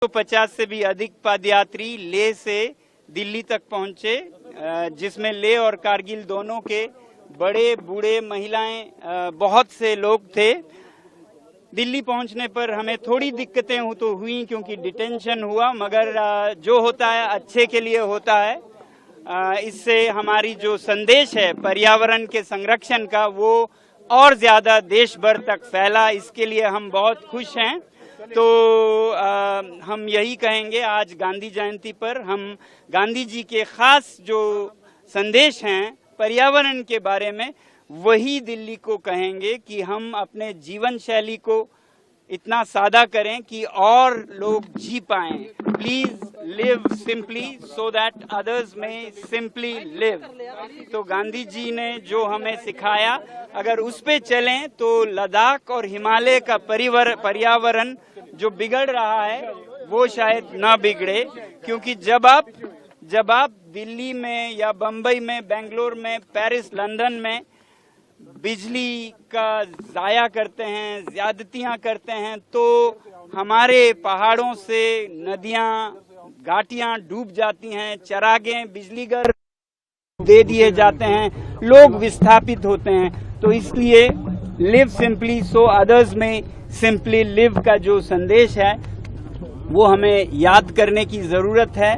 तो 50 से भी अधिक पदयात्री लेह से दिल्ली तक पहुंचे, जिसमें लेह और कारगिल दोनों के बड़े बूढ़े महिलाएं बहुत से लोग थे। दिल्ली पहुंचने पर हमें थोड़ी दिक्कतें तो हुई क्योंकि डिटेंशन हुआ, मगर जो होता है अच्छे के लिए होता है। इससे हमारी जो संदेश है पर्यावरण के संरक्षण का वो और ज्यादा देश भर तक फैला, इसके लिए हम बहुत खुश हैं। तो हम यही कहेंगे, आज गांधी जयंती पर हम गांधी जी के खास जो संदेश हैं पर्यावरण के बारे में वही दिल्ली को कहेंगे कि हम अपने जीवन शैली को इतना सादा करें कि और लोग जी पाएं। Please live simply so that others में सिंपली लिव। तो गांधी जी ने जो हमें सिखाया, अगर उस पे चलें तो लद्दाख और हिमालय का पर्यावरण जो बिगड़ रहा है वो शायद ना बिगड़े। क्योंकि जब आप दिल्ली में या बम्बई में, बेंगलोर में, पेरिस, लंदन में बिजली का जाया करते हैं, ज्यादतियां करते हैं, तो हमारे पहाड़ों से नदियां, घाटियां डूब जाती हैं, चरागे, बिजलीघर दे दिए जाते हैं, लोग विस्थापित होते हैं। तो इसलिए लिव सिंपली सो अदर्स में सिंपली लिव का जो संदेश है वो हमें याद करने की जरूरत है।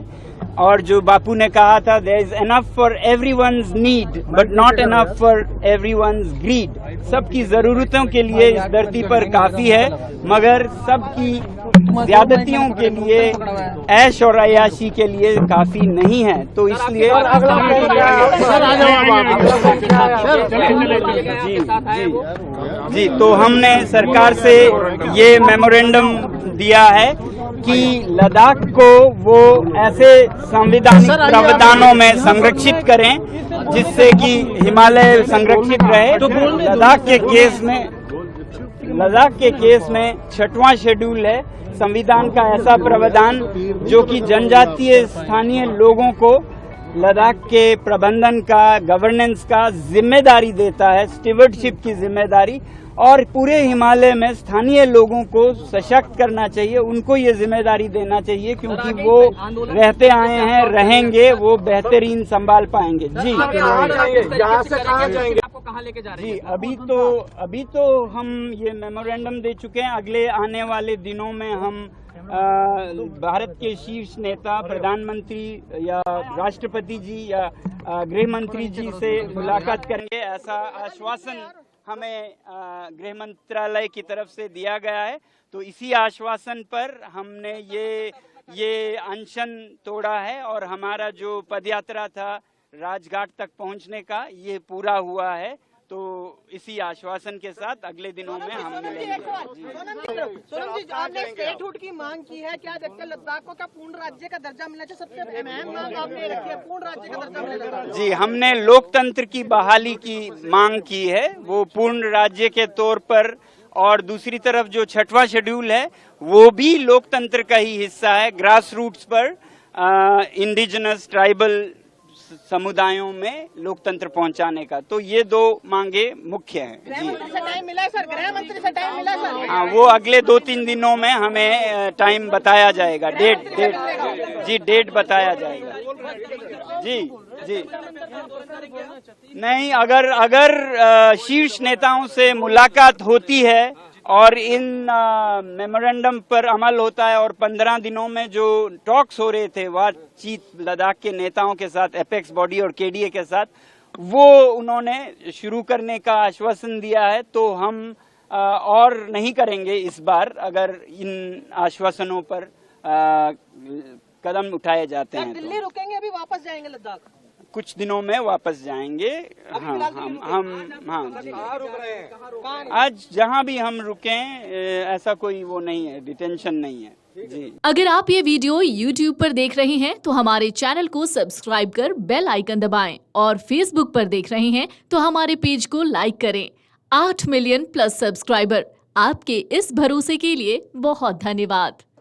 और जो बापू ने कहा था, there is enough for everyone's need but not enough for everyone's greed. सबकी जरूरतों के लिए इस धरती पर काफी है, मगर सबकी ज्यादतियों के लिए, ऐश और अयाशी के लिए काफी नहीं है। तो इसलिए जी तो हमने सरकार से ये मेमोरेंडम दिया है कि लद्दाख को वो ऐसे संवैधानिक प्रावधानों में संरक्षित करें जिससे कि हिमालय संरक्षित रहे। तो लद्दाख के केस में 6वां शेड्यूल है संविधान का ऐसा प्रावधान जो कि जनजातीय स्थानीय लोगों को लद्दाख के प्रबंधन का, गवर्नेंस का जिम्मेदारी देता है, स्टीवर्डशिप की जिम्मेदारी। और पूरे हिमालय में स्थानीय लोगों को सशक्त करना चाहिए, उनको ये जिम्मेदारी देना चाहिए, क्योंकि वो रहते आए हैं, रहेंगे, वो बेहतरीन संभाल पाएंगे। जी यहाँ से कहाँ जाएंगे, आपको कहाँ लेके जा रहे हैं? जी अभी तो हम ये मेमोरेंडम दे चुके हैं। अगले आने वाले दिनों में हम भारत के शीर्ष नेता, प्रधानमंत्री या राष्ट्रपति जी या गृह मंत्री जी से मुलाकात करेंगे। ऐसा आश्वासन हमें गृह मंत्रालय की तरफ से दिया गया है। तो इसी आश्वासन पर हमने ये अनशन तोड़ा है और हमारा जो पदयात्रा था राजघाट तक पहुंचने का, ये पूरा हुआ है। तो इसी आश्वासन के साथ अगले दिनों में हम मिलेंगे। सोनम जी, आपने स्टेटहुड की मांग की है, क्या देखते हैं लद्दाख को क्या पूर्ण राज्य का दर्जा मिलना चाहिए? सबसे अहम मांग आपने रखी है, पूर्ण राज्य का दर्जा मिलेगा। जी, हमने लोकतंत्र की बहाली की मांग की है, वो पूर्ण राज्य के तौर पर। और दूसरी तरफ जो 6वां शेड्यूल है वो भी लोकतंत्र का ही हिस्सा है, ग्रास रूट्स पर इंडिजिनस ट्राइबल समुदायों में लोकतंत्र पहुंचाने का। तो ये 2 मांगे मुख्य हैं। गृह मंत्री से टाइम मिला सर? गृह मंत्री से टाइम मिला सर? हाँ, वो अगले 2-3 दिनों में हमें टाइम बताया जाएगा, डेट बताया जाएगा। जी नहीं, अगर शीर्ष नेताओं से मुलाकात होती है और इन मेमोरेंडम पर अमल होता है और 15 दिनों में जो टॉक्स हो रहे थे बातचीत लद्दाख के नेताओं के साथ, एपेक्स बॉडी और केडीए के साथ, वो उन्होंने शुरू करने का आश्वासन दिया है। तो हम और नहीं करेंगे इस बार, अगर इन आश्वासनों पर कदम उठाए जाते हैं। दिल्ली रुकेंगे, अभी वापस जाएंगे लद्दाख? कुछ दिनों में वापस जाएंगे। हाँ जी, आज जहाँ भी हम रुकें ऐसा कोई वो नहीं है, डिटेंशन नहीं है। जी, अगर आप ये वीडियो YouTube पर देख रहे हैं तो हमारे चैनल को सब्सक्राइब कर बेल आइकन दबाएं, और Facebook पर देख रहे हैं तो हमारे पेज को लाइक करें। 8 मिलियन+ सब्सक्राइबर, आपके इस भरोसे के लिए बहुत धन्यवाद।